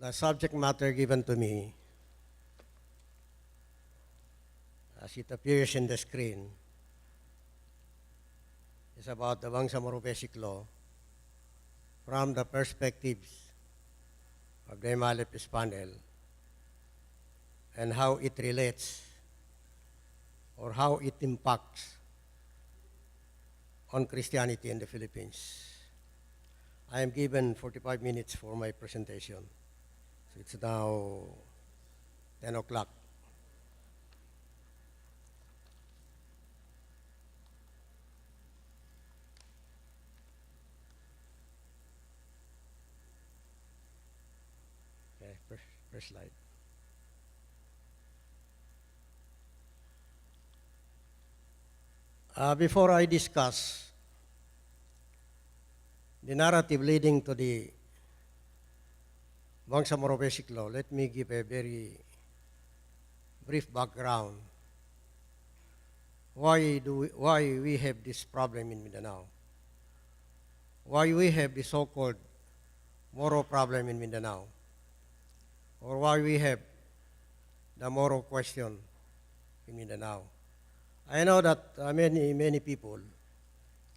The subject matter given to me, as it appears in the screen, is about the Bangsamoro Basic Law from the perspectives of the MNLF Peace Panel and how it relates or how it impacts on Christianity in the Philippines. I am given 45 minutes for my presentation. So it's now 10 o'clock. Okay, first slide. Before I discuss the narrative leading to the Bangsamoro Basic Law, let me give a very brief background why we have this problem in Mindanao, why we have the so-called Moro problem in Mindanao, or why we have the Moro question in Mindanao. I know that many people,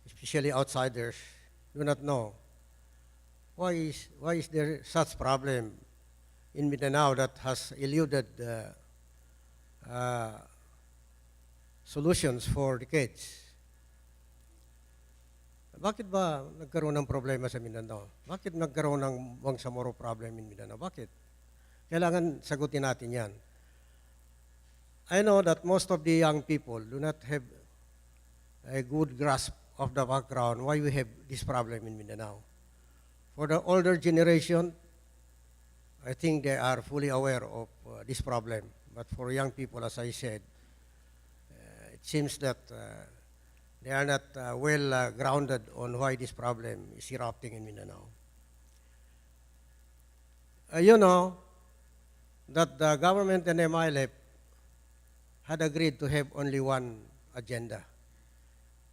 especially outsiders, do not know why is there such problem in Mindanao that has eluded solutions for decades. Bakit ba nagkaroon ng problema sa Mindanao? Bakit nagkaroon ng Bangsamoro problem in Mindanao? Bakit? Kailangan sagutin natin yan. I know that most of the young people do not have a good grasp of the background why we have this problem in Mindanao. For the older generation, I think they are fully aware of this problem. But for young people, as I said, it seems that they are not well grounded on why this problem is erupting in Mindanao. You know that the government and MNLF had agreed to have only one agenda,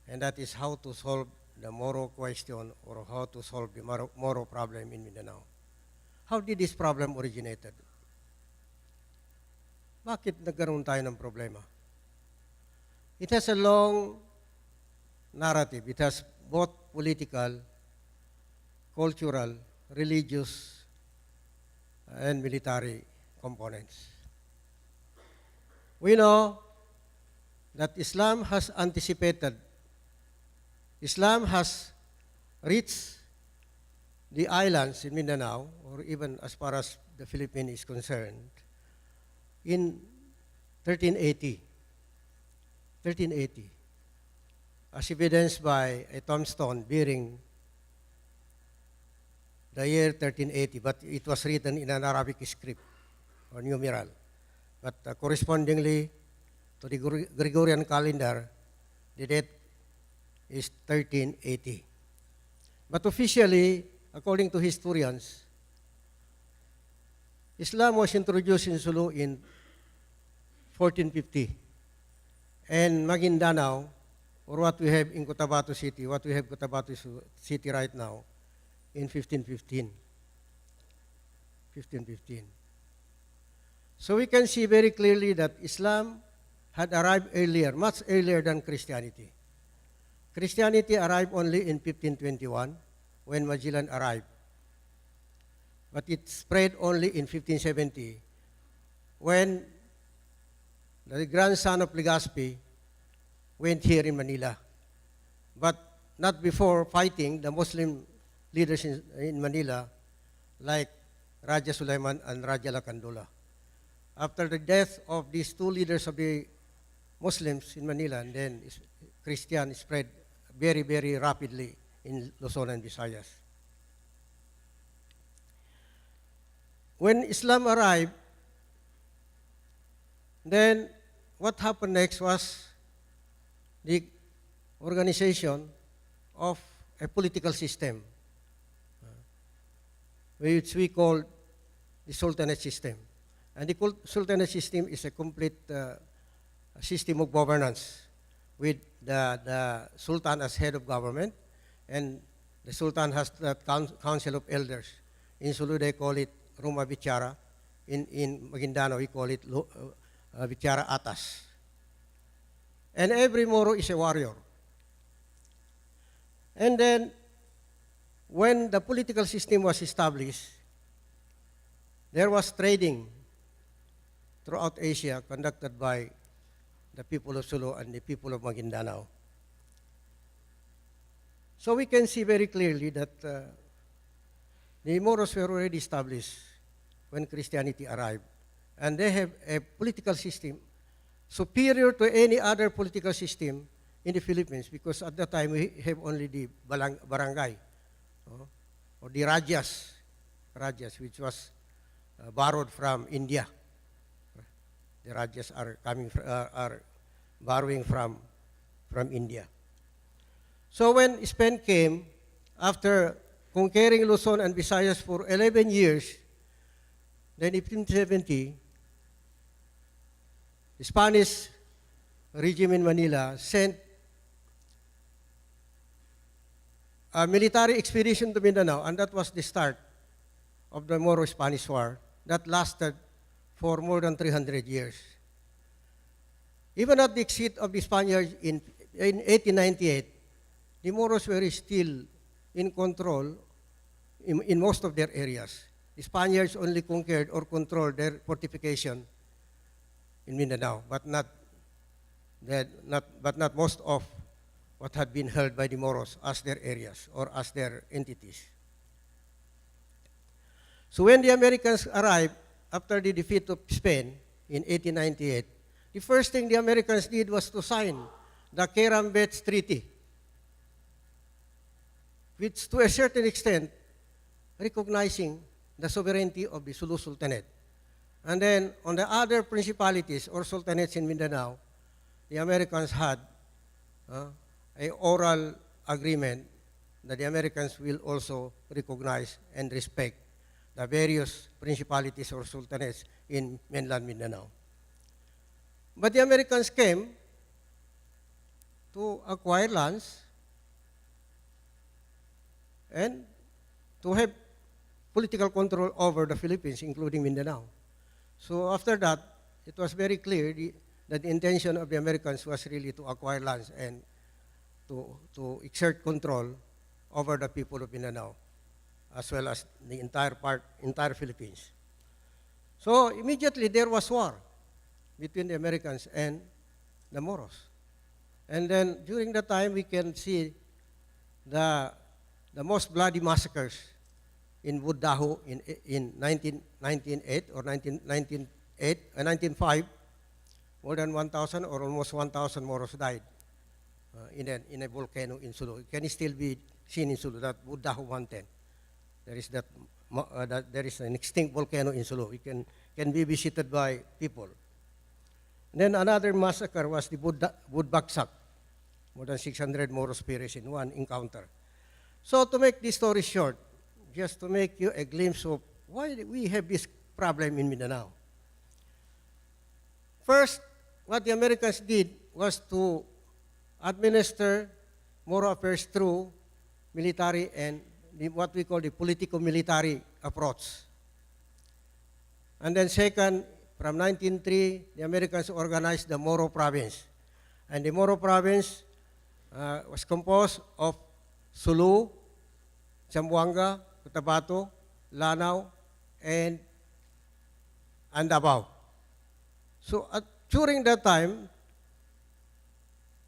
and that is how to solve the Moro question or how to solve the Moro problem in Mindanao. How did this problem originated? Bakit nagkaroon tayo ng problema? It has a long narrative. It has both political, cultural, religious, and military components. We know that Islam has anticipated. Islam has reached the islands in Mindanao, or even as far as the Philippines is concerned, in 1380. 1380. As evidenced by a tombstone bearing the year 1380, but it was written in an Arabic script or numeral. But correspondingly to the Gregorian calendar, the date is 1380. But officially, according to historians, Islam was introduced in Sulu in 1450. And Maguindanao, or what we have in Cotabato City, what we have Cotabato City right now, in 1515. 1515. So we can see very clearly that Islam had arrived earlier, much earlier than Christianity. Christianity arrived only in 1521 when Magellan arrived. But it spread only in 1570 when the grandson of Legazpi went here in Manila. But not before fighting the Muslim leaders in Manila like Raja Sulaiman and Raja Lakandula. After the death of these two leaders of the Muslims in Manila, and then Christian spread very, very rapidly in Luzon and Visayas. When Islam arrived, then what happened next was the organization of a political system, which we call the Sultanate system. And the Sultanate system is a complete system of governance with the Sultan as head of government, and the Sultan has the Council of Elders. In Sulu, they call it Rumah Bicara. In Maguindanao, we call it Bicara Atas. And every Moro is a warrior. And then, when the political system was established, there was trading throughout Asia conducted by the people of Sulu and the people of Maguindanao. So we can see very clearly that the Moros were already established when Christianity arrived. And they have a political system superior to any other political system in the Philippines, because at that time we have only the barangay, or the rajas, which was borrowed from India. The rajas are borrowing from India. So when Spain came, after conquering Luzon and Visayas for 11 years, then in 1570, the Spanish regime in Manila sent a military expedition to Mindanao, and that was the start of the Moro-Spanish War that lasted for more than 300 years. Even at the exit of the Spaniards in 1898, the Moros were still in control in most of their areas. The Spaniards only conquered or controlled their fortification in Mindanao, but not most of what had been held by the Moros as their areas or as their entities. So when the Americans arrived after the defeat of Spain in 1898, the first thing the Americans did was to sign the Kerambets Treaty, which to a certain extent recognizing the sovereignty of the Sulu Sultanate. And then on the other principalities or sultanates in Mindanao, the Americans had an oral agreement that the Americans will also recognize and respect the various principalities or sultanates in mainland Mindanao. But the Americans came to acquire lands and to have political control over the Philippines, including Mindanao. So after that, it was very clear that the intention of the Americans was really to acquire lands and to exert control over the people of Mindanao, as well as the entire Philippines. So immediately there was war between the Americans and the Moros. And then during that time, we can see the most bloody massacres in Budahu in 1908 or 1905. More than 1,000 or almost 1,000 Moros died in a volcano in Sulu. It can still be seen in Sulu, that Budahu 110. There is an extinct volcano in Sulu. It can be visited by people. And then another massacre was the Budbaksak. More than 600 Moros perished in one encounter. So to make this story short, just to make you a glimpse of why we have this problem in Mindanao. First, what the Americans did was to administer Moro affairs through military and what we call the politico-military approach. And then second, from 1903, the Americans organized the Moro province. And the Moro province was composed of Sulu, Zamboanga, Cotabato, Lanao, and Davao. So during that time,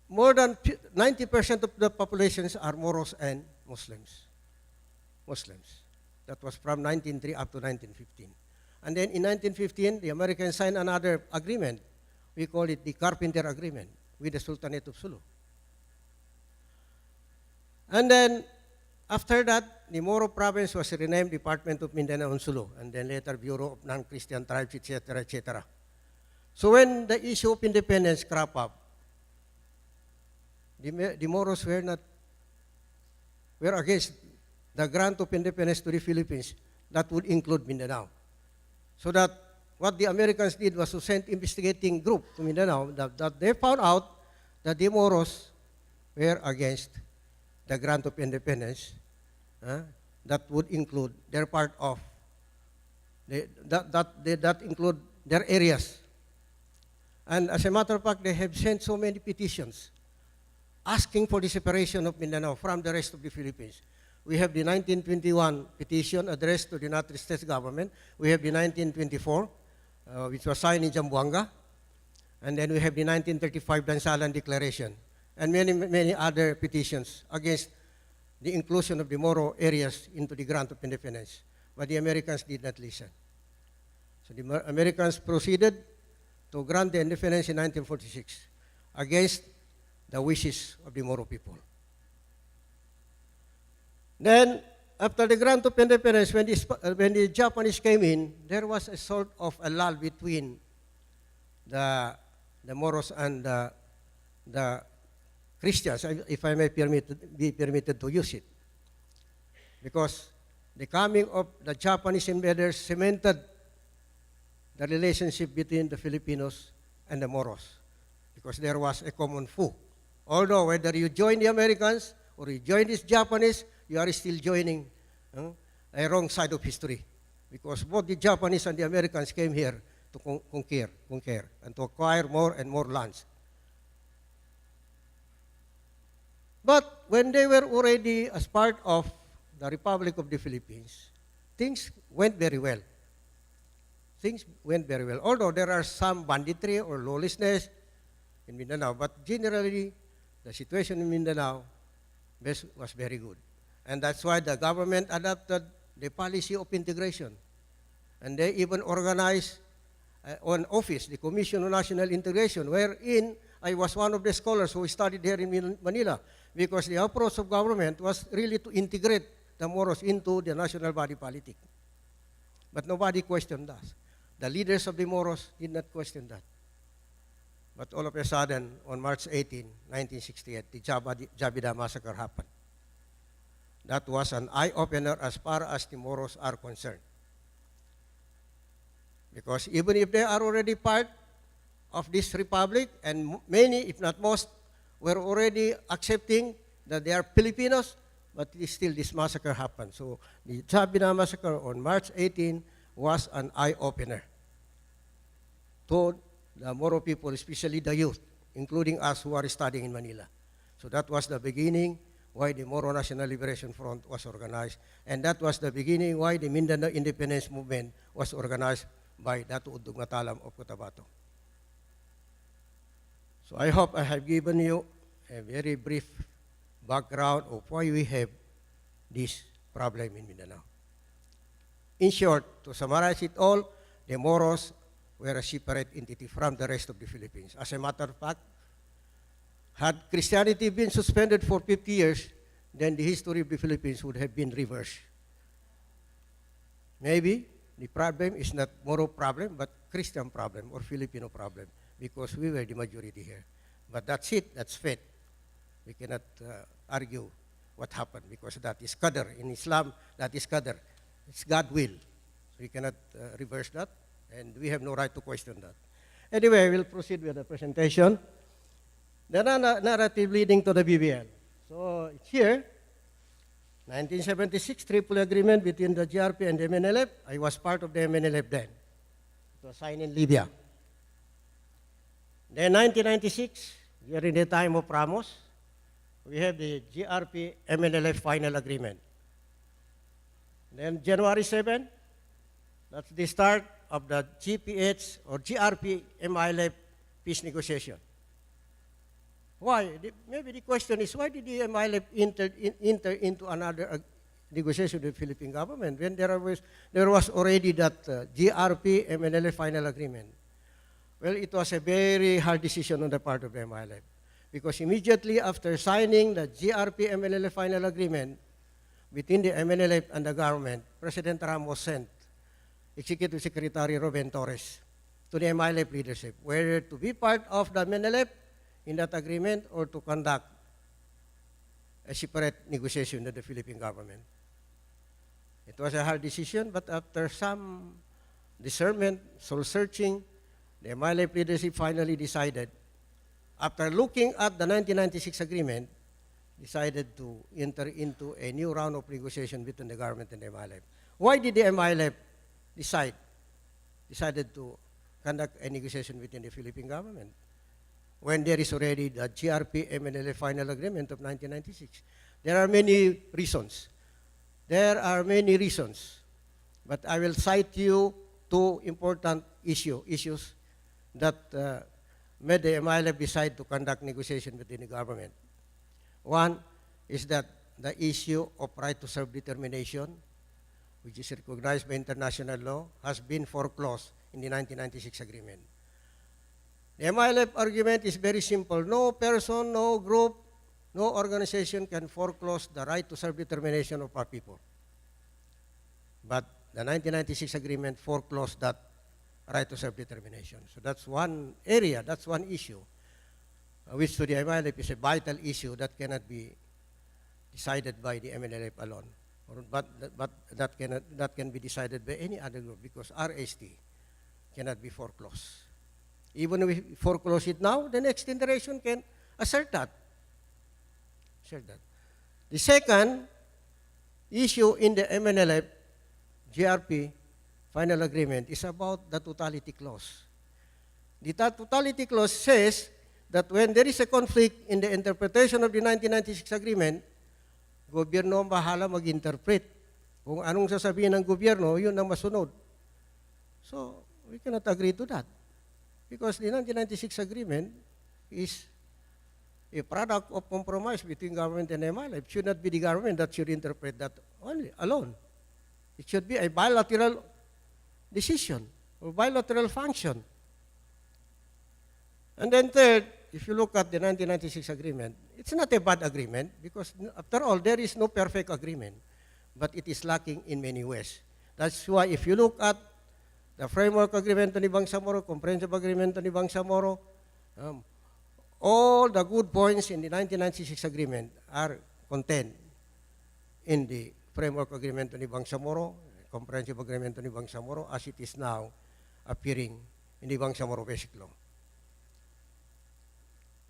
more than 90% of the populations are Moros and Muslims. That was from 1903 up to 1915. And then in 1915, the Americans signed another agreement. We call it the Carpenter Agreement with the Sultanate of Sulu. And then after that, the Moro province was renamed Department of Mindanao and Sulu, and then later Bureau of Non-Christian Tribes, etc., etc. So when the issue of independence cropped up, the Moros were against the grant of independence to the Philippines that would include Mindanao. So that what the Americans did was to send investigating group to Mindanao that they found out that the Moros were against the grant of independence that would include their part of That include their areas. And as a matter of fact, they have sent so many petitions asking for the separation of Mindanao from the rest of the Philippines. We have the 1921 petition addressed to the United States government. We have the 1924, which was signed in Zamboanga. And then we have the 1935 Dansalan Declaration. And many other petitions against the inclusion of the Moro areas into the grant of independence. But the Americans did not listen. So the Americans proceeded to grant the independence in 1946 against the wishes of the Moro people. Then, after the grant of independence, when the Japanese came in, there was a sort of a lull between the Moros and the Christians, if I may be permitted to use it. Because the coming of the Japanese invaders cemented the relationship between the Filipinos and the Moros, because there was a common foe. Although whether you join the Americans or you join these Japanese, you are still joining a wrong side of history, because both the Japanese and the Americans came here to conquer and to acquire more and more lands. But when they were already as part of the Republic of the Philippines, things went very well. Things went very well. Although there are some banditry or lawlessness in Mindanao, but generally the situation in Mindanao was very good. And that's why the government adopted the policy of integration. And they even organized an office, the Commission on National Integration, wherein I was one of the scholars who studied here in Manila, because the approach of government was really to integrate the Moros into the national body politic. But nobody questioned us. The leaders of the Moros did not question that. But all of a sudden, on March 18, 1968, the Jabida massacre happened. That was an eye-opener as far as the Moros are concerned. Because even if they are already part of this republic, and many, if not most, were already accepting that they are Filipinos, but still this massacre happened. So the Jabida massacre on March 18 was an eye-opener to the Moro people, especially the youth, including us who are studying in Manila. So that was the beginning why the Moro National Liberation Front was organized, and that was the beginning why the Mindanao Independence Movement was organized by Datu Udug Matalam of Cotabato. So I hope I have given you a very brief background of why we have this problem in Mindanao. In short, to summarize it all, the Moros were a separate entity from the rest of the Philippines. As a matter of fact, had Christianity been suspended for 50 years, then the history of the Philippines would have been reversed. Maybe the problem is not Moro problem, but Christian problem or Filipino problem, because we were the majority here. But that's it, that's fate. We cannot argue what happened, because that is qadr. In Islam, that is qadr. It's God's will. So we cannot reverse that, and we have no right to question that. Anyway, we'll proceed with the presentation. The narrative leading to the BBL. So here, 1976, triple agreement between the GRP and the MNLF. I was part of the MNLF then. It was signed in Libya. Then 1996, during the time of Ramos, we have the GRP MNLF final agreement. Then January 7, that's the start of the GPH or GRP MILF peace negotiation. Why? Maybe the question is, why did the MILF enter into another negotiation with the Philippine government when there was already that GRP MNLF final agreement? Well, it was a very hard decision on the part of the MILF, because immediately after signing the GRP MNLF final agreement between the MNLF and the government, President Ramos sent Executive Secretary Ruben Torres to the MILF leadership, whether to be part of the MNLF in that agreement or to conduct a separate negotiation with the Philippine government. It was a hard decision, but after some discernment, soul-searching, the MILF leadership finally decided, after looking at the 1996 agreement, decided to enter into a new round of negotiation between the government and the MILF. Why did the MILF decided to conduct a negotiation within the Philippine government when there is already the GRP MNLF final agreement of 1996. There are many reasons. There are many reasons. But I will cite you two important issues that made the MILF decide to conduct negotiation within the government. One is that the issue of right to self-determination, which is recognized by international law, has been foreclosed in the 1996 agreement. The MILF argument is very simple. No person, no group, no organization can foreclose the right to self-determination of our people. But the 1996 agreement foreclosed that right to self-determination. So that's one area, that's one issue, which to the MNLF is a vital issue that cannot be decided by the MNLF alone. But that can be decided by any other group because RST cannot be foreclosed. Even if we foreclose it now, the next generation can assert that. The second issue in the MNLF GRP final agreement is about the totality clause. The totality clause says that when there is a conflict in the interpretation of the 1996 agreement, gobyerno ang bahala mag-interpret. Kung anong sasabihin ng gobyerno, yun ang masunod. So, we cannot agree to that. Because the 1996 agreement is a product of compromise between government and MILF. It should not be the government that should interpret that alone. It should be a bilateral decision or bilateral function. And then third, if you look at the 1996 agreement, it's not a bad agreement because after all, there is no perfect agreement, but it is lacking in many ways. That's why if you look at the framework agreement ni Bangsamoro, comprehensive agreement ni Bangsamoro, all the good points in the 1996 agreement are contained in the framework agreement ni Bangsamoro, comprehensive agreement ni Bangsamoro, as it is now appearing in the Bangsamoro Basic Law.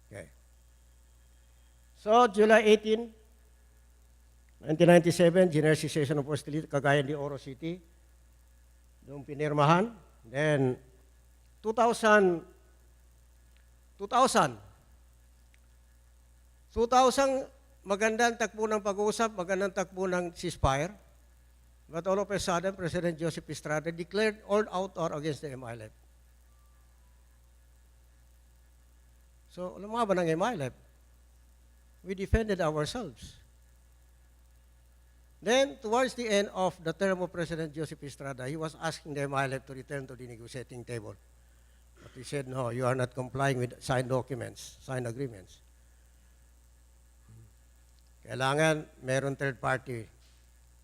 Okay. So, July 18, 1997, general cessation of hostility, Cagayan de Oro City, doon pinirmahan. Then, 2000, magandang takbo ng pag-uusap, magandang takbo ng ceasefire. But all of a sudden, President Joseph Estrada declared all-out war against the MILF. So, lumaban ng MILF. We defended ourselves. Then, towards the end of the term of President Joseph Estrada, he was asking the MILF to return to the negotiating table. But he said, no, you are not complying with signed documents, signed agreements. Kailangan meron third party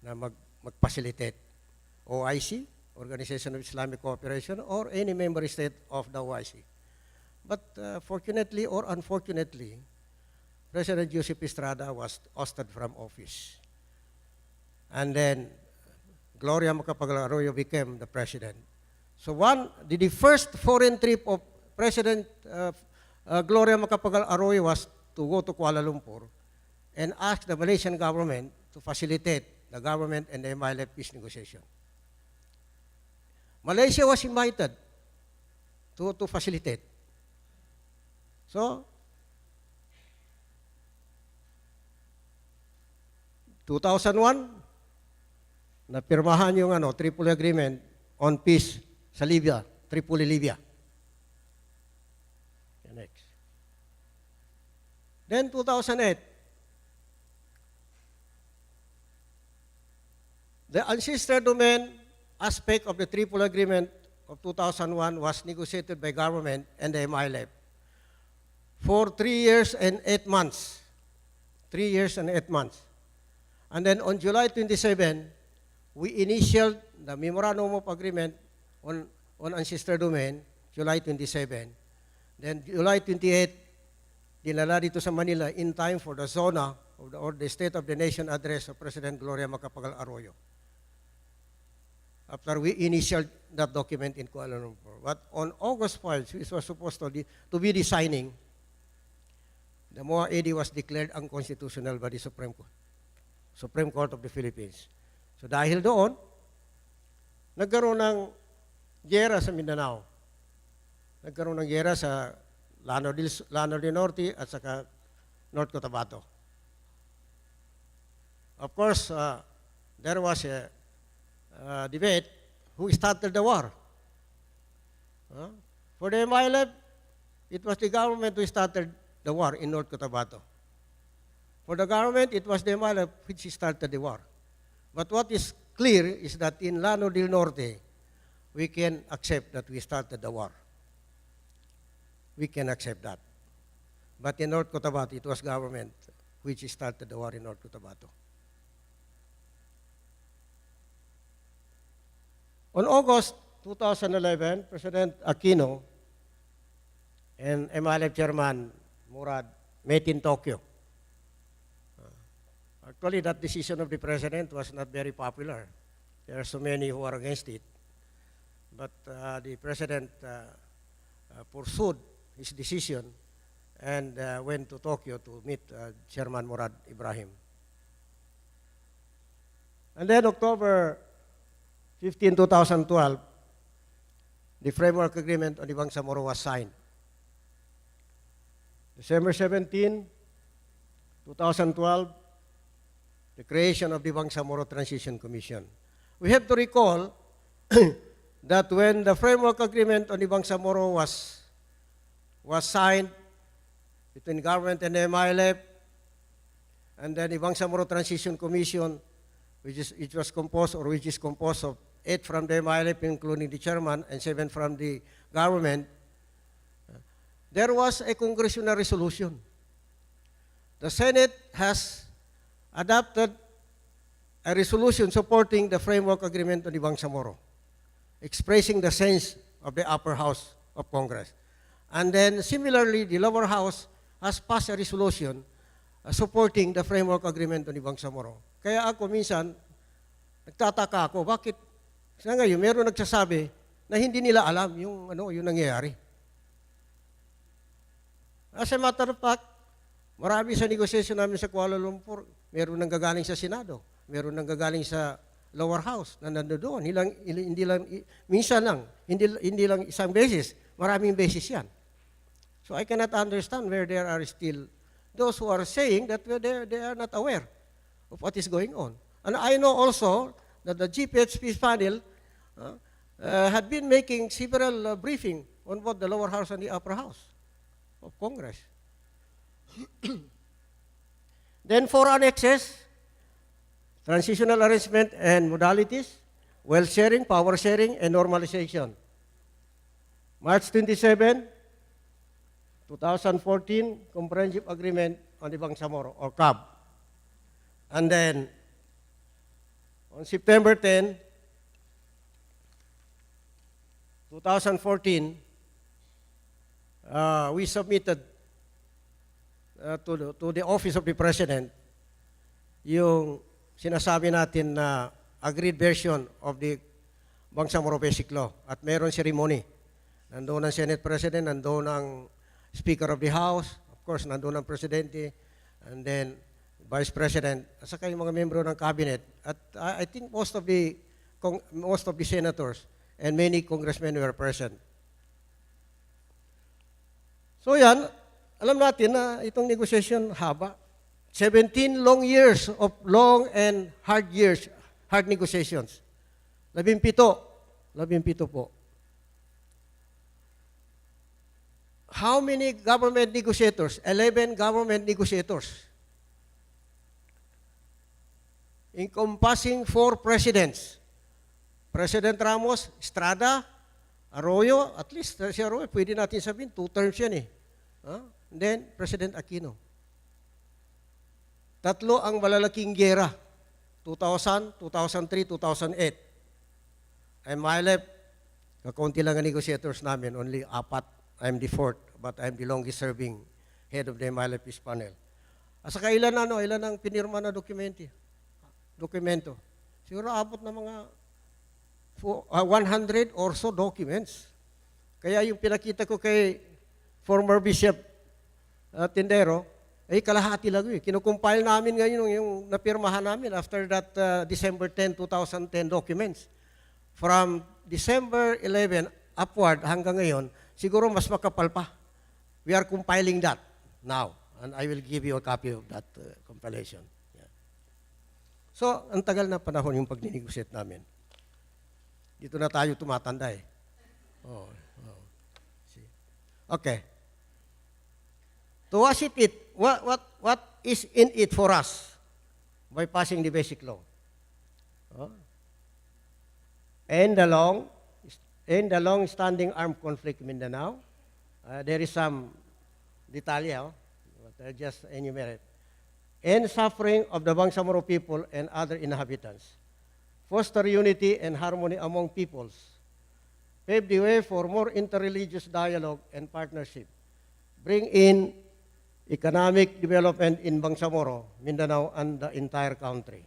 na mag-facilitate. OIC, Organization of Islamic Cooperation, or any member state of the OIC. But fortunately or unfortunately, President Joseph Estrada was ousted from office. And then Gloria Macapagal-Arroyo became the president. So the first foreign trip of President Gloria Macapagal-Arroyo was to go to Kuala Lumpur and ask the Malaysian government to facilitate the government and the MILF peace negotiation. Malaysia was invited to facilitate. So, 2001, napirmahan yung Tripoli Agreement on Peace sa Libya, Tripoli, Libya. Next. Then 2008, the ancestral domain aspect of the Tripoli Agreement of 2001 was negotiated by government and the MILF for 3 years and 8 months. 3 years and 8 months. And then on July 27, we initialed the Memorandum of Agreement on ancestral domain, July 27. Then July 28, dinala dito sa Manila in time for the zona or the State of the Nation address of President Gloria Macapagal-Arroyo. After we initialed that document in Kuala Lumpur. But on August 5, which was supposed to be the signing, the MOA-AD was declared unconstitutional by the Supreme Court of the Philippines. So dahil doon, nagkaroon ng giyera sa Mindanao. Nagkaroon ng giyera sa Lanao del Norte at saka North Cotabato. Of course, there was a debate who started the war. For the MILF, it was the government who started the war in North Cotabato. For the government, it was the MNLF which started the war. But what is clear is that in Lanao del Norte, we can accept that we started the war. We can accept that. But in North Cotabato, it was government which started the war in North Cotabato. On August 2011, President Aquino and MNLF Chairman Murad met in Tokyo. Actually, that decision of the President was not very popular. There are so many who are against it. But the President pursued his decision and went to Tokyo to meet Chairman Murad Ibrahim. And then October 15, 2012, the framework agreement on the Bangsamoro was signed. December 17, 2012, the creation of the Bangsamoro Transition Commission. We have to recall that when the framework agreement on the Bangsamoro was signed between government and the MILF, and then the Bangsamoro Transition Commission, which is composed of 8 from the MILF, including the chairman, and 7 from the government, there was a congressional resolution. The Senate has adopted a resolution supporting the framework agreement on the Bangsamoro, expressing the sense of the upper house of Congress. And then similarly, the lower house has passed a resolution supporting the framework agreement on the Bangsamoro. Kaya ako minsan, nagtataka ako, bakit sa ngayon meron nagsasabi na hindi nila alam yung nangyayari. As a matter of fact, marami sa negosasyon namin sa Kuala Lumpur, meron nang gagaling sa Senado, meron nang gagaling sa lower house na nandoon. Hindi lang, minsan lang, hindi lang isang beses, maraming beses yan. So I cannot understand where there are still those who are saying that they are not aware of what is going on. And I know also that the GPH Peace Panel had been making several briefing on both the lower house and the upper house of Congress. Then 4 annexes, transitional arrangement and modalities, wealth sharing, power sharing, and normalization. March 27, 2014, Comprehensive Agreement on the Bangsamoro, or CAB. And then, on September 10, 2014, we submitted to the Office of the President yung sinasabi natin na agreed version of the Bangsamoro Basic Law. At mayroon ceremony. Nandoon ang Senate President, nandoon ang Speaker of the House, of course, nandoon ang Presidente, and then Vice President, at saka yung mga membro ng Cabinet. At I think most of the senators and many congressmen were present. So yan, alam natin na itong negotiation haba. 17 long years of long and hard negotiations. 17 po. How many government negotiators? 11 government negotiators. Encompassing 4 presidents. President Ramos, Estrada, Arroyo, at least si Arroyo, pwede natin sabihin, 2 terms yan eh. And then, President Aquino. 3 ang malalaking gera. 2000, 2003, 2008. MILF, kakaunti lang ang negotiators namin, only 4. I'm the 4th, but I'm the longest serving head of the MNLF Peace Panel. At saka ilan ang pinirma na dokumento. Siguro abot na mga 100 or so documents. Kaya yung pinakita ko kay former Bishop Tindero, ay kalahati lang yun. Kinukumpile namin ngayon yung napirmahan namin after that December 10, 2010 documents. from December 11 upward hanggang ngayon, siguro mas makapal pa. We are compiling that now, and I will give you a copy of that compilation. Yeah. So, ang tagal na panahon yung pagninegotiate namin. Dito na tayo tumatanda eh. Oh. See. Okay. So what is in it for us by passing the basic law? End the long-standing armed conflict in Mindanao. There is some detail, but I just enumerate. End suffering of the Bangsamoro people and other inhabitants. Foster unity and harmony among peoples. Pave the way for more interreligious dialogue and partnership. Bring in economic development in Bangsamoro, Mindanao, and the entire country.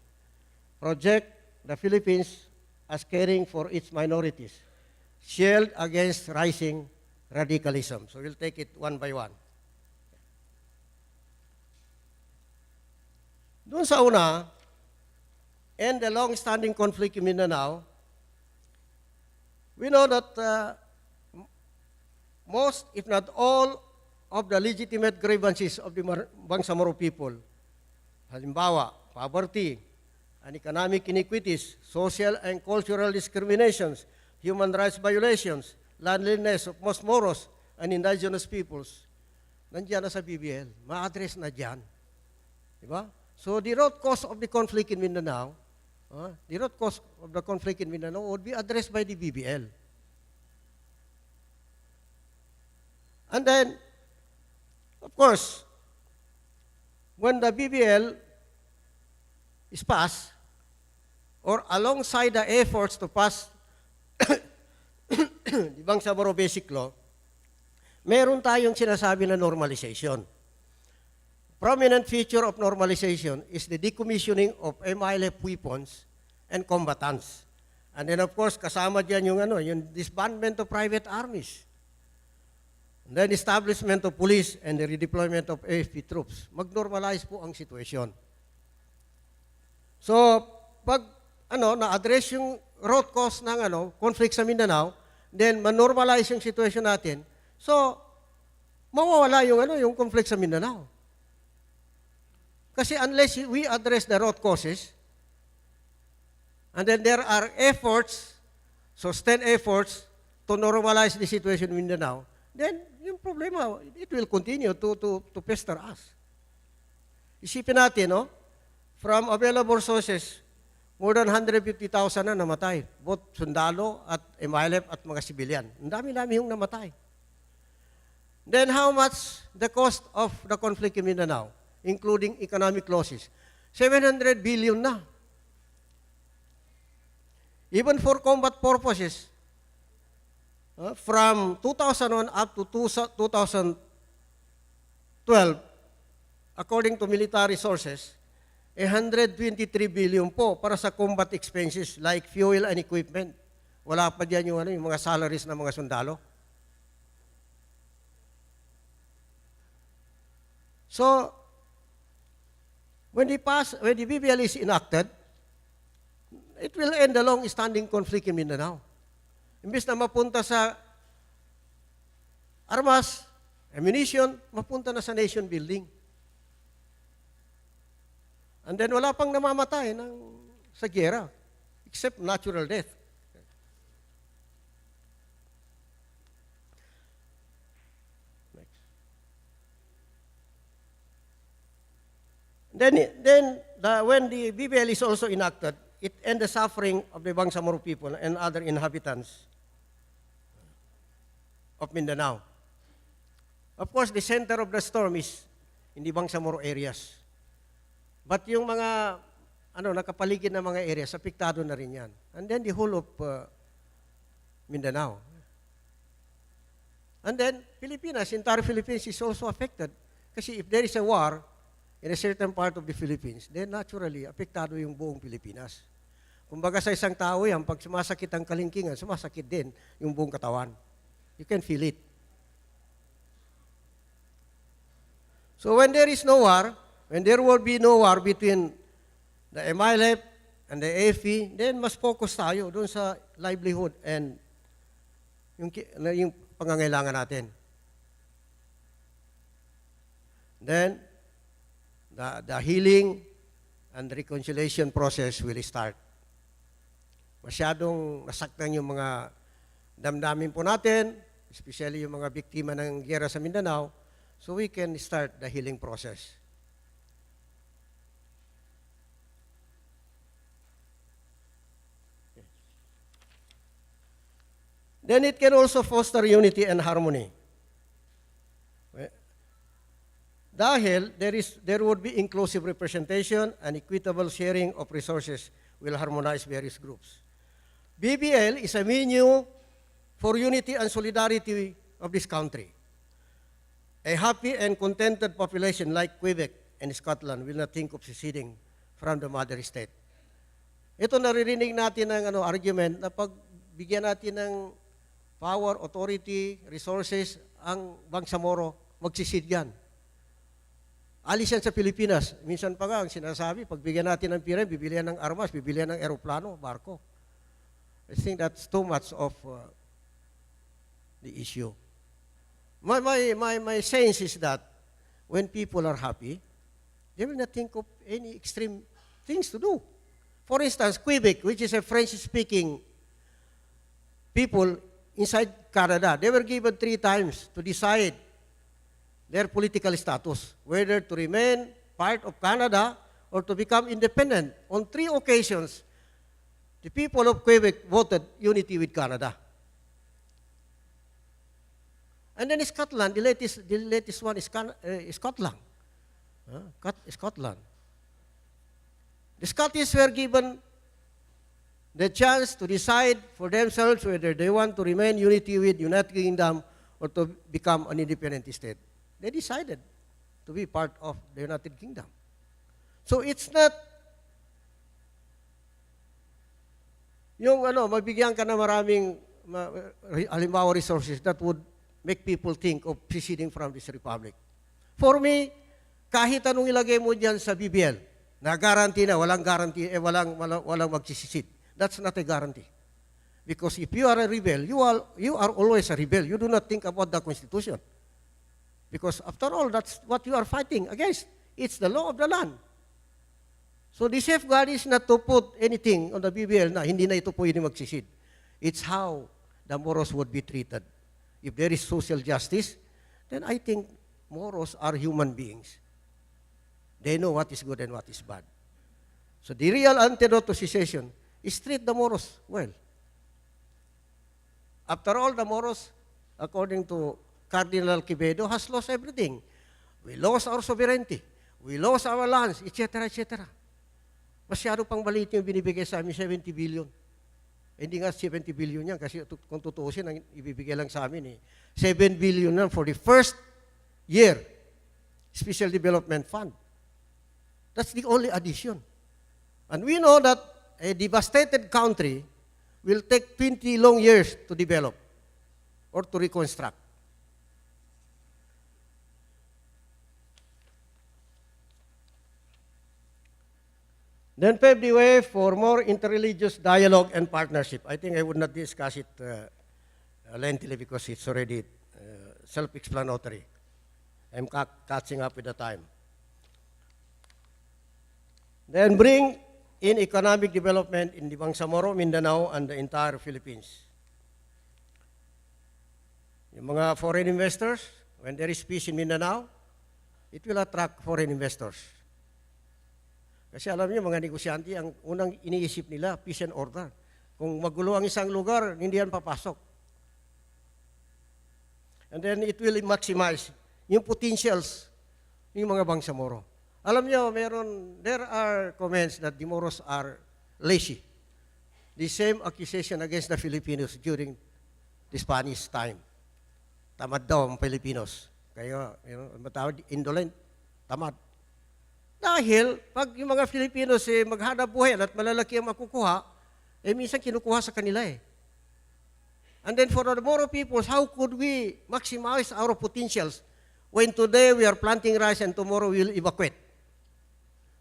Project the Philippines as caring for its minorities. Shield against rising radicalism. So we'll take it one by one. Doon sa una, end the long-standing conflict in Mindanao, we know that most, if not all, of the legitimate grievances of the Bangsamoro people, halimbawa, poverty and economic inequities, social and cultural discriminations, human rights violations, landliness of most Moros and indigenous peoples, nandiyan na sa BBL, ma-address na dyan. Diba? So the root cause of the conflict in Mindanao, would be addressed by the BBL. And then, of course, when the BBL is passed, or alongside the efforts to pass the Bangsamoro Basic Law, meron tayong sinasabi na normalization. Prominent feature of normalization is the decommissioning of MNLF weapons and combatants. And then of course, kasama dyan yung disbandment of private armies. And then establishment of police and the redeployment of AFP troops. Mag-normalize po ang sitwasyon. So, pag na-address yung root cause ng conflict sa Mindanao, then ma-normalize yung sitwasyon natin, so, mawawala yung conflict sa Mindanao. Kasi unless we address the root causes, and then there are efforts, sustained efforts, to normalize the situation in Mindanao, then yung problema, it will continue to pester us. Isipin natin, from available sources, more than 150,000 na namatay, both sundalo at MNLF at mga sibilyan. Ang dami-dami yung namatay. Then how much the cost of the conflict in Mindanao, including economic losses? 700 billion na. Even for combat purposes, from 2001 up to 2012, according to military sources, 123 billion po para sa combat expenses like fuel and equipment. Wala pa diyan yung mga salaries ng mga sundalo. So, when the BBL is enacted, it will end the long-standing conflict in Mindanao. Imbes na mapunta sa armas, ammunition, mapunta na sa nation building. And then wala pang namamatay sa giyera, except natural death. When the BBL is also enacted, it ends the suffering of the Bangsamoro people and other inhabitants of Mindanao. Of course, the center of the storm is in the Bangsamoro areas. But yung mga nakapaligid na mga areas, apektado na rin yan. And then the whole of Mindanao. And then, entire Philippines is also affected. Kasi if there is a war in a certain part of the Philippines, then naturally, apektado yung buong Pilipinas. Kumbaga sa isang tao yan, pag sumasakit ang kalingkingan, sumasakit din yung buong katawan. You can feel it. So when there is no war, when there will be no war between the MNLF and the AFP, then mas focus tayo doon sa livelihood and yung pangangailangan natin. Then, the healing and reconciliation process will start. Masyadong nasaktan yung mga damdamin po natin, especially yung mga biktima ng giyera sa Mindanao, so we can start the healing process. Then it can also foster unity and harmony. Dahil there would be inclusive representation and equitable sharing of resources will harmonize various groups. BBL is a venue for unity and solidarity of this country. A happy and contented population like Quebec and Scotland will not think of seceding from the mother state. Ito naririnig natin ng argument na pag bigyan natin ng power, authority, resources, ang Bangsamoro, magsisid yan. Alis yan sa Pilipinas. Minsan pa nga, ang sinasabi, pag bigyan natin ng pira, bibilihan ng armas, bibilihan ng aeroplano, barko. I think that's too much of the issue. My sense is that when people are happy, they will not think of any extreme things to do. For instance, Quebec, which is a French-speaking people inside Canada, they were given 3 times to decide their political status, whether to remain part of Canada or to become independent. On 3 occasions, the people of Quebec voted unity with Canada. And then Scotland, the latest one is Scotland. Scotland. The Scottish were given the chance to decide for themselves whether they want to remain unity with United Kingdom or to become an independent state. They decided to be part of the United Kingdom. So it's not yung mabigyan ka na maraming halimbawa resources that would make people think of seceding from this republic. For me, kahit anong ilagay mo diyan sa BBL, na guarantee na, walang guarantee, walang magsisid. That's not a guarantee. Because if you are a rebel, you are always a rebel. You do not think about the Constitution. Because after all, that's what you are fighting against. It's the law of the land. So the safeguard is not to put anything on the BBL na hindi na ito pwede magsisid. It's how the Moros would be treated. If there is social justice, then I think Moros are human beings. They know what is good and what is bad. So the real antidote to secession is treat the Moros well. After all, the Moros, according to Cardinal Quevedo, has lost everything. We lost our sovereignty. We lost our lands, etc., etc. Masyado pang maliit yung binibigay sa amin, 70 billion. Hindi nga 70 billion yan, kasi kung tutuusin, ang ibibigay lang sa amin, 7 billion yan for the first year, Special Development Fund. That's the only addition. And we know that a devastated country will take 20 long years to develop or to reconstruct. Then pave the way for more interreligious dialogue and partnership. I think I would not discuss it lengthily because it's already self-explanatory. I'm catching up with the time. Then bring in economic development in the Bangsamoro, Mindanao, and the entire Philippines. Yung mga foreign investors, when there is peace in Mindanao, it will attract foreign investors. Kasi alam niyo, mga negosyante, ang unang iniisip nila, peace and order. Kung magulo ang isang lugar, hindi yan papasok. And then it will maximize yung potentials ng mga Bangsamoro. Alam niyo, there are comments that the Moros are lazy. The same accusation against the Filipinos during the Spanish time. Tamad daw ang Filipinos. Kaya, matawag, indolent, tamad. Dahil, pag yung mga Filipinos maghanap buhay at malalaki ang makukuha, minsan kinukuha sa kanila . And then for the Moro peoples, how could we maximize our potentials when today we are planting rice and tomorrow we will evacuate?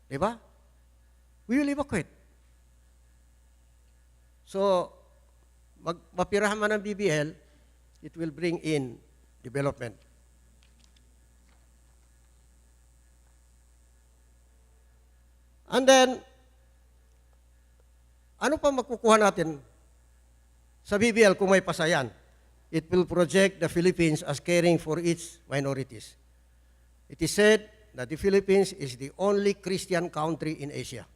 Diba? We will evacuate. So, mapirahan man ng BBL, it will bring in development. And then, ano pa makukuha natin sa BBL kung may pasayan? It will project the Philippines as caring for its minorities. It is said that the Philippines is the only Christian country in Asia.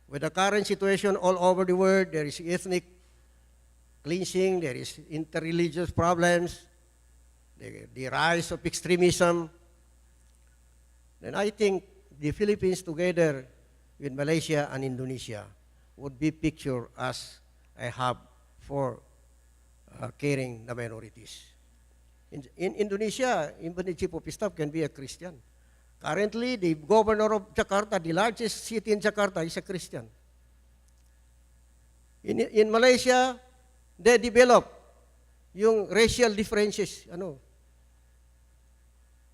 With the current situation all over the world, there is ethnic cleansing, there is interreligious problems, the rise of extremism. Then I think the Philippines together with Malaysia and Indonesia would be pictured as a hub for caring the minorities. In Indonesia, even the chief of staff can be a Christian. Currently, the governor of Jakarta, the largest city in Jakarta, is a Christian. In Malaysia, they develop yung racial differences.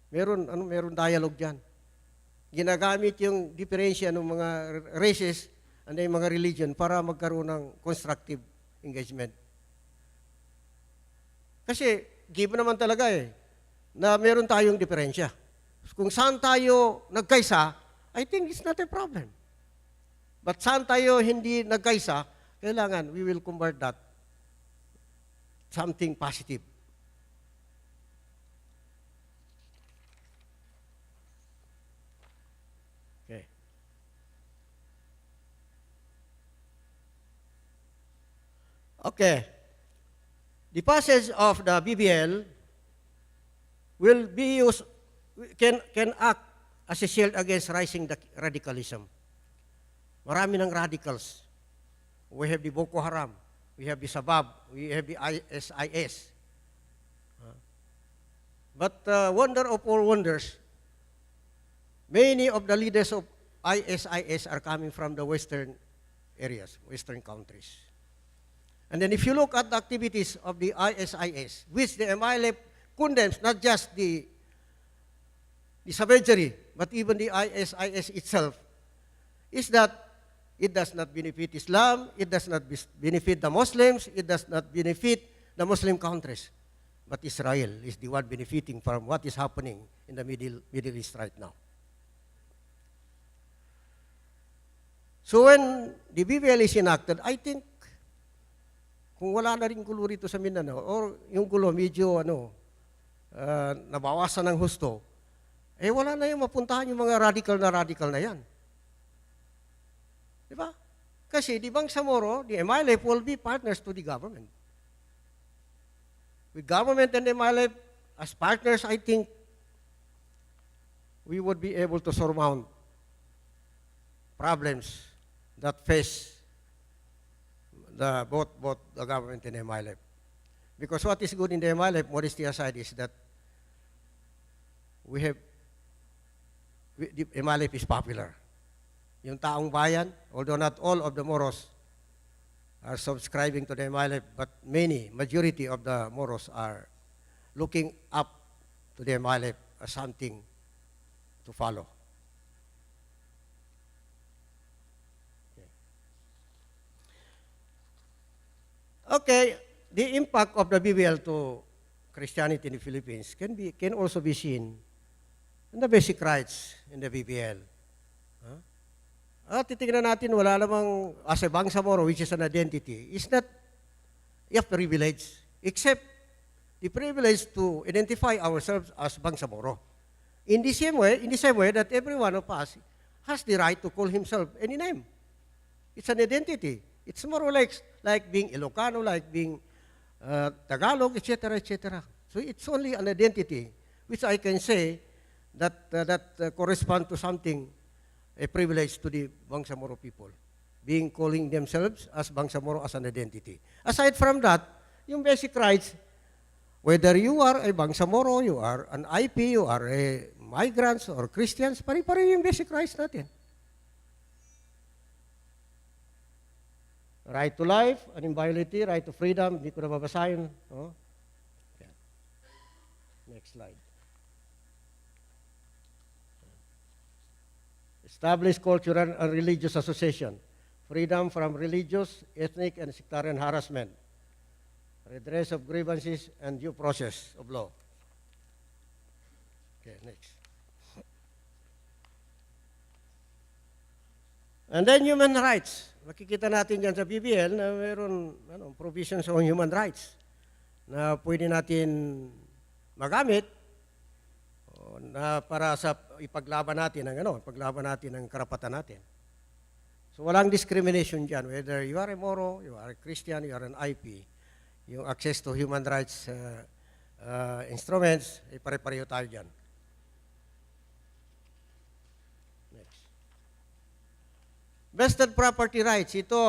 Meron dialogue dyan. Ginagamit yung diferensya ng mga races and yung mga religion para magkaroon ng constructive engagement. Kasi, given naman talaga na meron tayong diferensya. Kung saan tayo nagkaisa, I think it's not a problem. But saan tayo hindi nagkaisa, kailangan we will convert that something positive. Okay. Okay. The passage of the BBL will be used, can act as a shield against rising radicalism. Marami ng radicals. We have the Boko Haram, we have the Sabab, we have the ISIS. But wonder of all wonders, many of the leaders of ISIS are coming from the Western areas, Western countries. And then if you look at the activities of the ISIS, which the MNLF condemns not just the savagery, but even the ISIS itself, is that it does not benefit Islam, it does not benefit the Muslims, it does not benefit the Muslim countries. But Israel is the one benefiting from what is happening in the Middle East right now. So when the BBL is enacted, I think, kung wala na rin gulo rito sa Mindanao, or yung gulo medyo nabawasan ng husto, wala na yung mapuntahan yung mga radical na yan. Di ba? Kasi di Bangsamoro, the MNLF will be partners to the government. With government and MNLF as partners, I think we would be able to surmount problems that face both the government and MNLF. Because what is good in the MNLF, modesty aside, is that the MNLF is popular. Yung taong bayan, although not all of the Moros are subscribing to the MNLF, but majority of the Moros are looking up to the MNLF as something to follow. Okay, the impact of the BBL to Christianity in the Philippines can also be seen in the basic rights in the BBL. Titignan natin, wala namang, as a Bangsamoro, which is an identity, is not a privilege, except the privilege to identify ourselves as Bangsamoro. In the same way that every one of us has the right to call himself any name. It's an identity. It's more or less like being Ilocano, like being Tagalog, etc., etc. So it's only an identity, which I can say that corresponds to something, a privilege to the Bangsamoro people, calling themselves as Bangsamoro as an identity. Aside from that, yung basic rights, whether you are a Bangsamoro, you are an IP, you are a migrants or Christians, pare-pare yung basic rights natin. Right to life, inviolability, right to freedom, hindi ko na babasahin. Oh. Yeah. Next slide. Establish cultural and religious association. freedom from religious, ethnic, and sectarian harassment, redress of grievances, and due process of law. Okay, next. And then human rights. Makikita natin dyan sa BBL na mayroon provisions on human rights na pwede natin magamit na para sa ipaglaban natin ng karapatan natin. So walang discrimination dyan, whether you are a Moro, you are a Christian, you are an IP, yung access to human rights instruments, pare-pareho tayo dyan. Next. Vested property rights, ito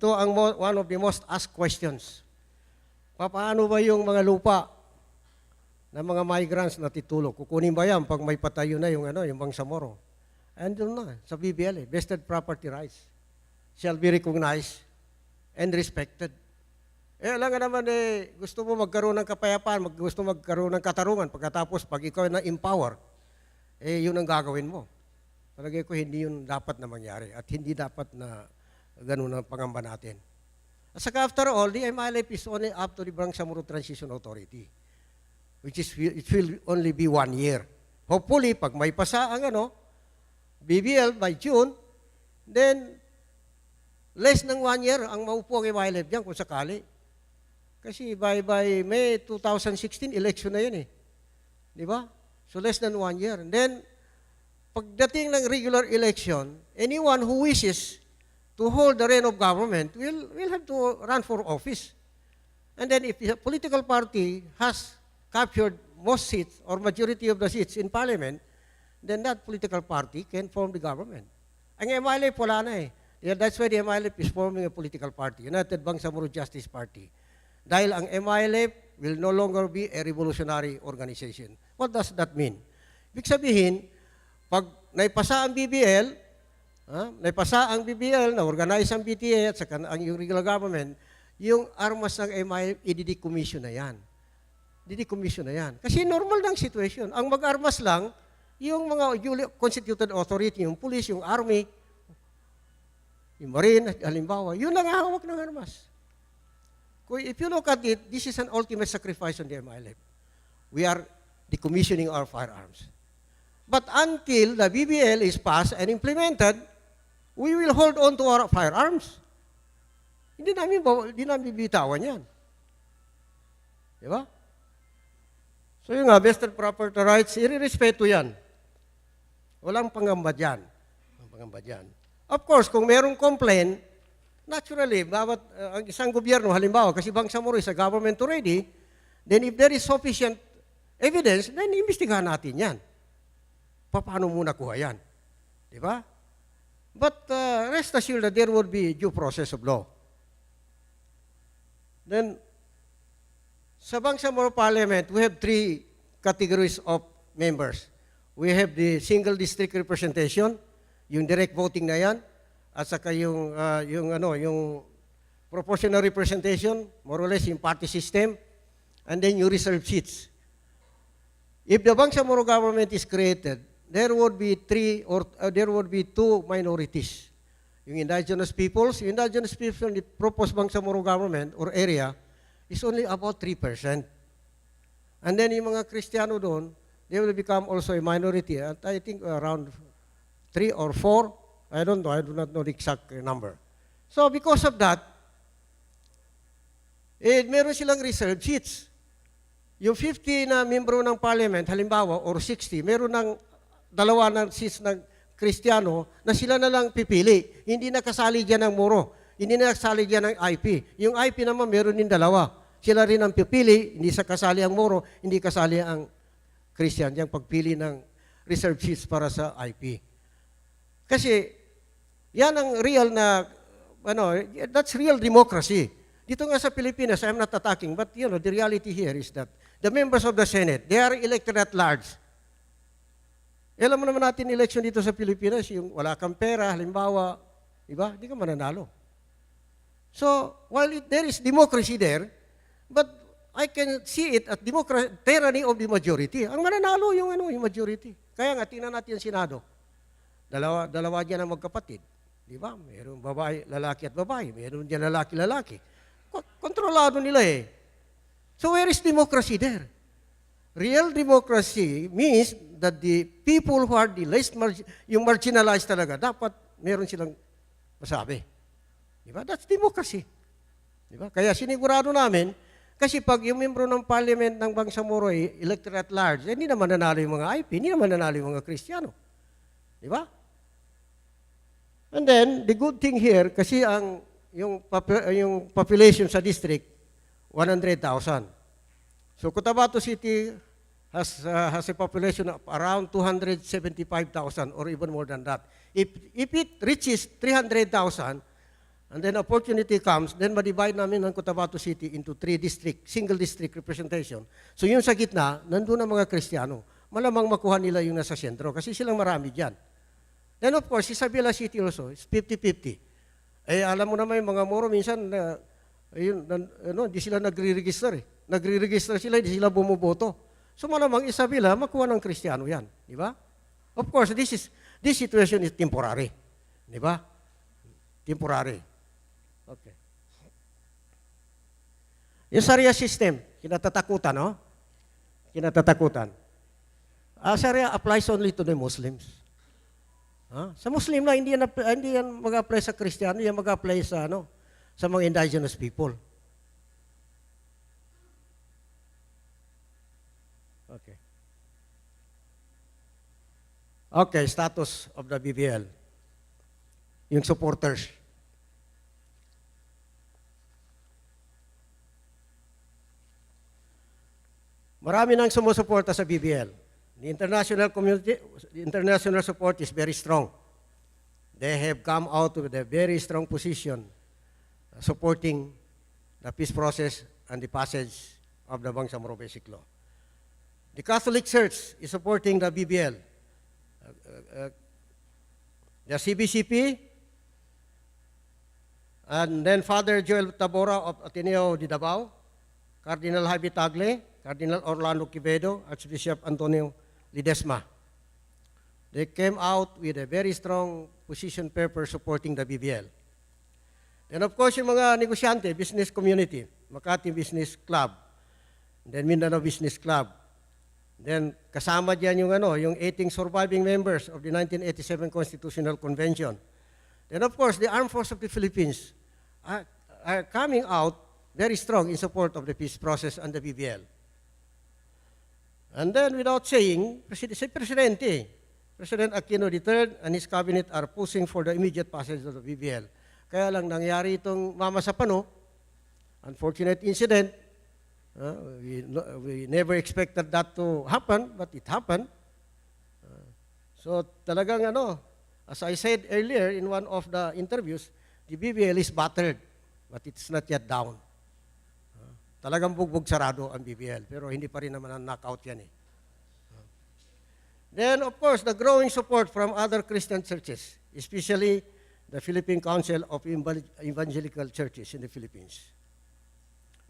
ang one of the most asked questions. Paano ba yung mga lupa ng mga migrants na titulo? Kukunin ba yan pag may patayo na yung Bangsamoro? Andun na, sa BBL, vested property rights shall be recognized and respected. Alam nga naman, gusto mo magkaroon ng kapayapaan, gusto magkaroon ng katarungan, pagkatapos pag ikaw na-empower, yun ang gagawin mo. Palagay ko, hindi yun dapat na mangyari at hindi dapat na ganun ang pangamba natin. At saka after all, the MNLF is only up to the Bangsamoro Transition Authority, which is, it will only be 1 year. Hopefully, pag may pasa ang BBL by June, then less ng 1 year ang maupo ang MNLF dyan kung sakali. Kasi by May 2016, election na yun Di ba? So less than 1 year. And then, pagdating ng regular election, anyone who wishes to hold the reign of government will have to run for office. And then if a political party has captured most seats or majority of the seats in parliament, then that political party can form the government. Ang MNLF wala na Yeah, that's why the MNLF is forming a political party, United Bangsamoro Justice Party. Dahil ang MNLF will no longer be a revolutionary organization. What does that mean? Ibig sabihin, pag naipasa ang BBL, na-organize ang BTA at saka ang regular government, yung armas ng MNLF, i-decommission na yan. Didecommission na yan. Kasi normal ng situation. Ang mag-armas lang, yung mga duly constituted authority, yung police, yung army, yung marine, halimbawa, yun ang hawak ng armas. If you look at it, this is an ultimate sacrifice on the MNLF. We are decommissioning our firearms. But until the BBL is passed and implemented, we will hold on to our firearms. Hindi namin bitawan yan. Di ba? So yung vested property rights, i-respeto yan. Walang pangamba dyan. Of course, kung merong complaint, naturally, ang isang gobyerno, halimbawa, kasi Bangsamoro is a government already, then if there is sufficient evidence, then imbestigahan natin yan. Paano muna kuha yan? Di ba? But rest assured that there will be due process of law. Then, sa Bangsamoro Parliament, we have 3 categories of members. We have the single district representation, yung direct voting na yan, at saka yung proportional representation, more or less yung party system, and then yung reserved seats. If the Bangsamoro government is created, there would be 2 minorities. Yung indigenous peoples, yung indigenous people in the proposed Bangsamoro government or area is only about 3%. And then yung mga Kristiyano doon, they will become also a minority. At I think around 3 or 4. I don't know. I do not know the exact number. So because of that, meron silang reserved seats. Yung 50 na membro ng parliament, halimbawa, or 60, meron ng 2 ng seats ng Kristiyano na sila na lang pipili. Hindi nakasali dyan ng Moro. Hindi nakasali dyan ng IP. Yung IP naman, meron din 2. Sila rin ang pipili, hindi sa kasali ang Moro, hindi kasali ang Christian, yung pagpili ng reserved seats para sa IP. Kasi, yan ang real na, that's real democracy. Dito nga sa Pilipinas, I'm not attacking, but the reality here is that the members of the Senate, they are elected at large. Alam mo naman natin election dito sa Pilipinas, yung wala kang pera, halimbawa, diba? Hindi ka mananalo. So, while there is democracy there, but I can see it at tyranny of the majority. Ang mananalo yung majority. Kaya nga, tingnan natin yung Senado. Dalawa dyan ang magkapatid. Di ba? Mayroong babae, lalaki at babae. Mayroon dyan lalaki-lalaki. Kontrolado nila eh. So where is democracy there? Real democracy means that the people who are the least yung marginalized talaga, dapat meron silang masabi. Di ba? That's democracy. Di ba? Kaya sinigurado namin, kasi pag yung membro ng parliament ng Bangsamoro ay elected at large, hindi naman nanalo yung mga IP, hindi naman nanalo yung mga Kristiyano. Di ba? And then, the good thing here, kasi yung population sa district, 100,000. So, Cotabato City has a population of around 275,000 or even more than that. If it reaches 300,000, and then opportunity comes, then ma-divide namin ng Cotabato City into 3 district, single district representation. So yung sa gitna, nandun ang mga Kristiyano. Malamang makuha nila yung nasa sentro kasi silang marami dyan. Then of course, Isabela City also is 50-50. Eh alam mo naman yung mga Moro minsan, di sila nagre-register eh. Nagre-register sila, di sila bumuboto. So malamang Isabela, makuha ng Kristiyano yan. Di ba? Of course, this situation is temporary. Di ba? Temporary. Okay. Yung Sharia system, kinatatakutan, no? Kinatatakutan. Sharia applies only to the Muslims. Sa Muslim na, hindi yan mag-apply sa Kristiyano, yan mag-apply sa, sa mga indigenous people. Okay. Okay, status of the BBL. Yung supporters. Marami nang sumusuporta sa BBL. The international community, the international support is very strong. They have come out with a very strong position supporting the peace process and the passage of the Bangsamoro Basic Law. The Catholic Church is supporting the BBL. The CBCP, and then Father Joel Tabora of Ateneo de Davao, Cardinal Javi Tagle, Cardinal Orlando Quevedo, Archbishop Antonio Ledesma. They came out with a very strong position paper supporting the BBL. And of course, yung mga negosyante, business community, Makati Business Club, then Mindanao Business Club. Then kasama diyan yung 18 surviving members of the 1987 Constitutional Convention. Then of course, the Armed Forces of the Philippines are coming out very strong in support of the peace process and the BBL. And then, without saying, President Aquino III and his cabinet are pushing for the immediate passage of the BBL. Kaya lang nangyari itong mama sa pano, unfortunate incident. We never expected that to happen, but it happened. So talagang as I said earlier in one of the interviews, the BBL is battered, but it's not yet down. Talagang bugbog sarado ang BBL, pero hindi pa rin naman ang knockout yan eh. Then, of course, the growing support from other Christian churches, especially the Philippine Council of Evangelical Churches in the Philippines.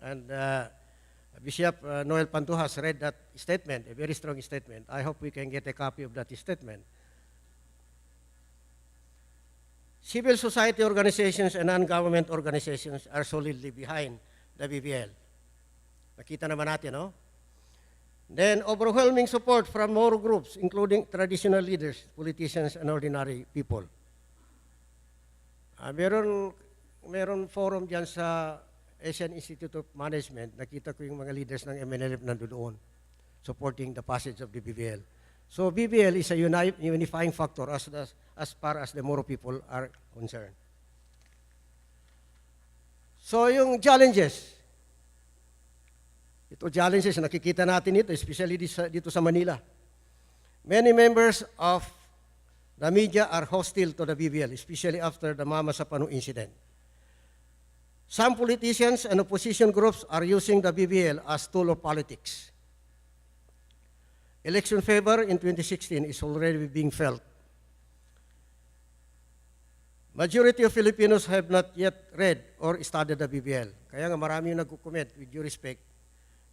And Bishop Noel Pantu has read that statement, a very strong statement. I hope we can get a copy of that statement. Civil society organizations and non-government organizations are solidly behind the BBL. Nakita naman natin, no? Then, overwhelming support from Moro groups, including traditional leaders, politicians, and ordinary people. Meron forum dyan sa Asian Institute of Management. Nakita ko yung mga leaders ng MNLF nandoon, supporting the passage of the BBL. So, BBL is a unifying factor as far as the Moro people are concerned. So, yung challenges, ito challenges, nakikita natin ito, especially dito sa Manila. Many members of the media are hostile to the BBL, especially after the Mama Sapano incident. Some politicians and opposition groups are using the BBL as tool of politics. Election favor in 2016 is already being felt. Majority of Filipinos have not yet read or studied the BBL. Kaya nga marami yung nagko-comment, with due respect.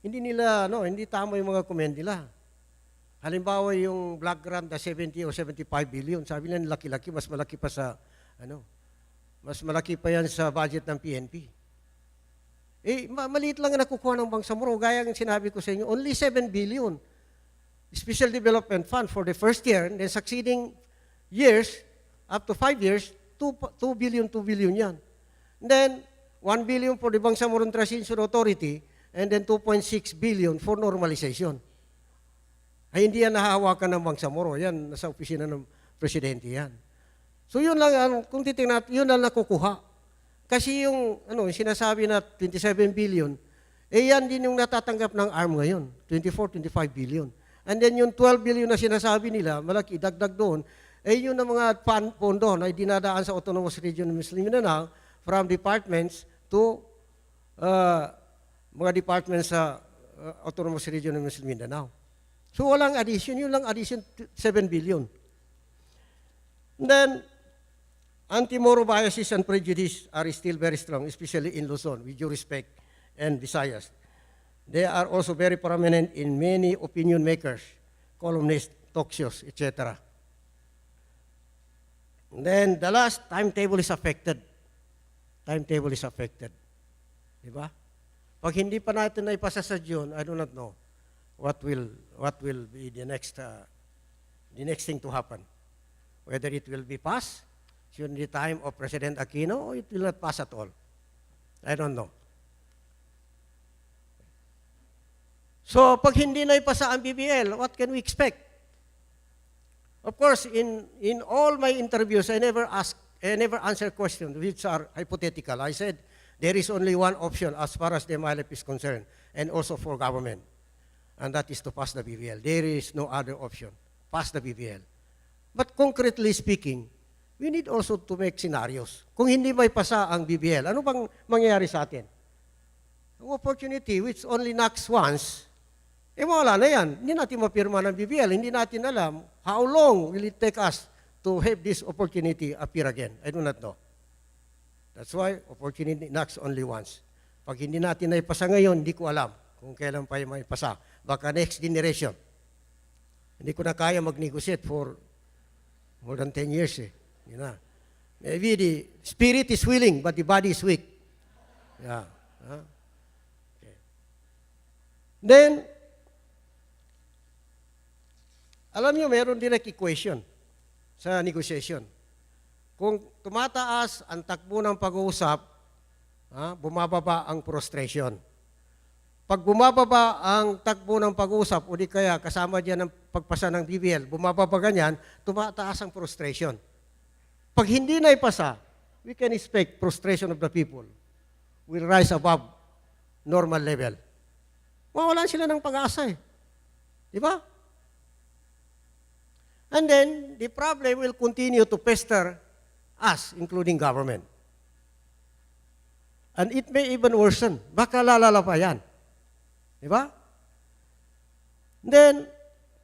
Hindi tama yung mga comment nila. Halimbawa yung black grant na 70 o 75 billion, sabi nila laki-laki, mas malaki pa sa Mas malaki pa yan sa budget ng PNP. Maliit lang ang nakukuha ng Bangsamoro. Gaya ng sinabi ko sa inyo, only 7 billion. Special Development Fund for the first year, and then succeeding years, up to 5 years, 2 billion yan. And then, 1 billion for the Bangsamoro Transition Authority, and then 2.6 billion for normalization. Ay hindi yan nahahawakan ng Bangsamoro. Yan, nasa opisina ng presidente yan. So yun lang, kung titingnan, yun lang nakukuha. Kasi yung sinasabi na 27 billion, yan din yung natatanggap ng ARM ngayon, 24, 25 billion. And then yung 12 billion na sinasabi nila, malaki, dagdag doon, yun ang mga pondo na dinadaan sa Autonomous Region ng Muslim Mindanao from departments to mga departments sa Autonomous Region ng Muslim Mindanao. So walang addition, yun lang addition 7 billion. And then, anti-Moro biases and prejudice are still very strong, especially in Luzon, with due respect, and Visayas. They are also very prominent in many opinion makers, columnists, talk shows, etc. And then the last, timetable is affected. Timetable is affected. Diba? Pag hindi pa natin na ipasa sa June, I do not know what will be the next thing to happen. Whether it will be passed during the time of President Aquino, or it will not pass at all. I don't know. So, pag hindi na ipasa ang BBL, what can we expect? Of course, in all my interviews, I never answer questions which are hypothetical. I said, there is only one option as far as the MNLF is concerned, and also for government, and that is to pass the BBL. There is no other option. Pass the BBL. But concretely speaking, we need also to make scenarios. Kung hindi may pasa ang BBL, ano bang mangyayari sa atin? Ang opportunity which only knocks once, wala na yan. Hindi natin mapirma ng BBL. Hindi natin alam how long will it take us to have this opportunity appear again. I do not know. That's why opportunity knocks only once. Pag hindi natin naipasa ngayon, hindi ko alam kung kailan pa yung maipasa. Baka next generation. Hindi ko na kaya mag-negotiate for more than 10 years eh. You know. Maybe the spirit is willing, but the body is weak. Yeah. Okay. Then, alam niyo, meron direct equation sa negotiation. Kung tumataas ang takbo ng pag-uusap, bumababa ang frustration. Pag bumababa ang takbo ng pag-uusap, o di kaya kasama dyan ang pagpasa ng BBL, bumababa ganyan, tumataas ang frustration. Pag hindi na ipasa, we can expect frustration of the people will rise above normal level. Mawalan sila ng pag-asa eh. Di ba? And then, the problem will continue to pester us, including government. And it may even worsen. Baka lalala pa yan. Di ba? Then,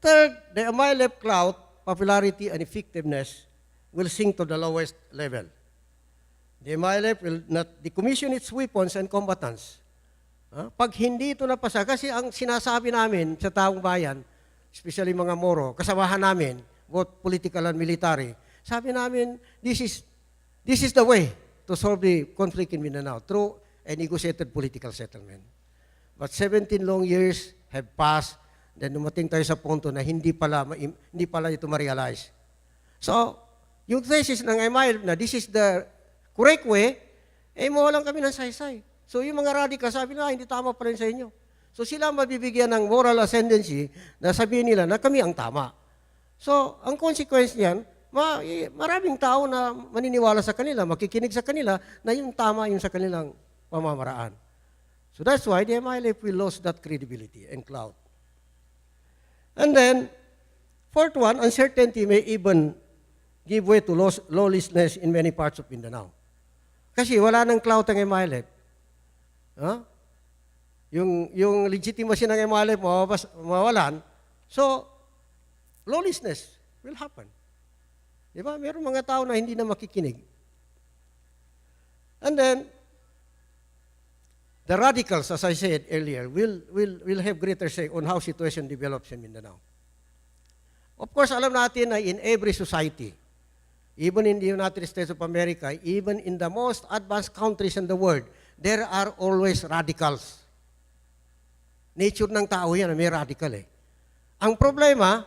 third, the MNLF clout, popularity and effectiveness will sink to the lowest level. The MNLF will not decommission its weapons and combatants. Pag hindi ito napasa, kasi ang sinasabi namin sa taong bayan, especially mga Moro, kasamahan namin, both political and military, sabi namin, this is the way to solve the conflict in Mindanao through a negotiated political settlement. But 17 long years have passed, then dumating tayo sa punto na hindi pala ito ma-realize. So, yung thesis ng MILF na this is the correct way, mawalan kami ng saysay. So, yung mga radical, sabi na, hindi tama pa rin sa inyo. So, sila mabibigyan ng moral ascendancy na sabihin nila na kami ang tama. So, ang consequence niyan, maraming tao na maniniwala sa kanila, makikinig sa kanila, na yung tama yung sa kanilang pamamaraan. So, that's why the MNLF will lose that credibility and clout. And then, fourth one, uncertainty may even give way to lawlessness in many parts of Mindanao. Kasi wala nang clout ang MNLF. Yung legitimacy ng MNLF mawalan, so lawlessness will happen. Diba? Meron mga tao na hindi na makikinig. And then, the radicals, as I said earlier, will have greater say on how situation develops in Mindanao. Of course, alam natin na in every society, even in the United States of America, even in the most advanced countries in the world, there are always radicals. Nature ng tao yan, may radical eh. Ang problema,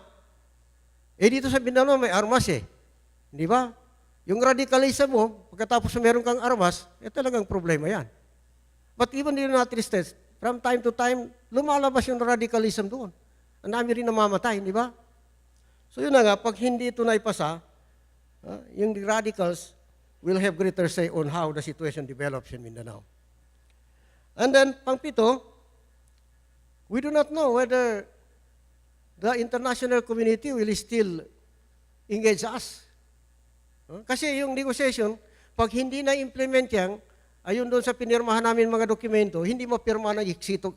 dito sa Mindanao may armas eh. Di ba? Yung radicalism mo, pagkatapos meron kang armas, talagang problema yan. But even in the United States, from time to time, lumalabas yung radicalism doon. Ang dami rin namamatay, di ba? So yun na nga, pag hindi ito naipasa, yung radicals will have greater say on how the situation develops in Mindanao. And then, pangpito, we do not know whether the international community will still engage us. Kasi yung negotiation, pag hindi na-implement yan, ayun doon sa pinirmahan namin mga dokumento, hindi mapirma ng exito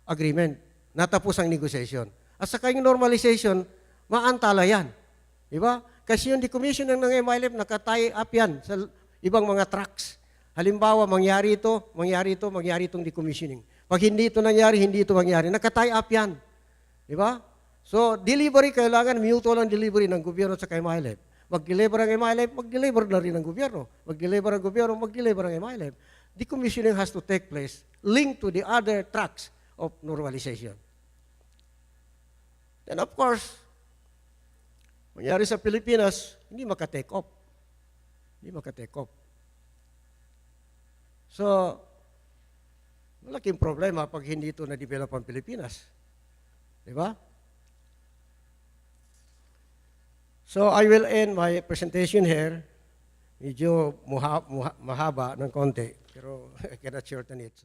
agreement. Natapos ang negotiation. At saka yung normalization, maantala yan. Di ba? Kasi yung decommissioning ng MILF, nakatie up yan sa ibang mga tracks. Halimbawa, mangyari itong decommissioning. Pag hindi ito nangyari, hindi ito mangyari. Nakatie up yan. Di ba? So, delivery, kailangan mutual ang delivery ng gobyerno sa MILF. Mag-deliver ang MILF, mag-deliver na rin ng gobyerno. Mag-deliver ang gobyerno, mag-deliver ang MILF. Decommissioning has to take place linked to the other tracks of normalization. Then of course, mangyari sa Pilipinas, hindi maka-take off. Hindi maka-take off. So, malaking problema pag hindi ito na-develop ang Pilipinas. Di ba? So, I will end my presentation here. Medyo mahaba ng konti, pero I cannot shorten it.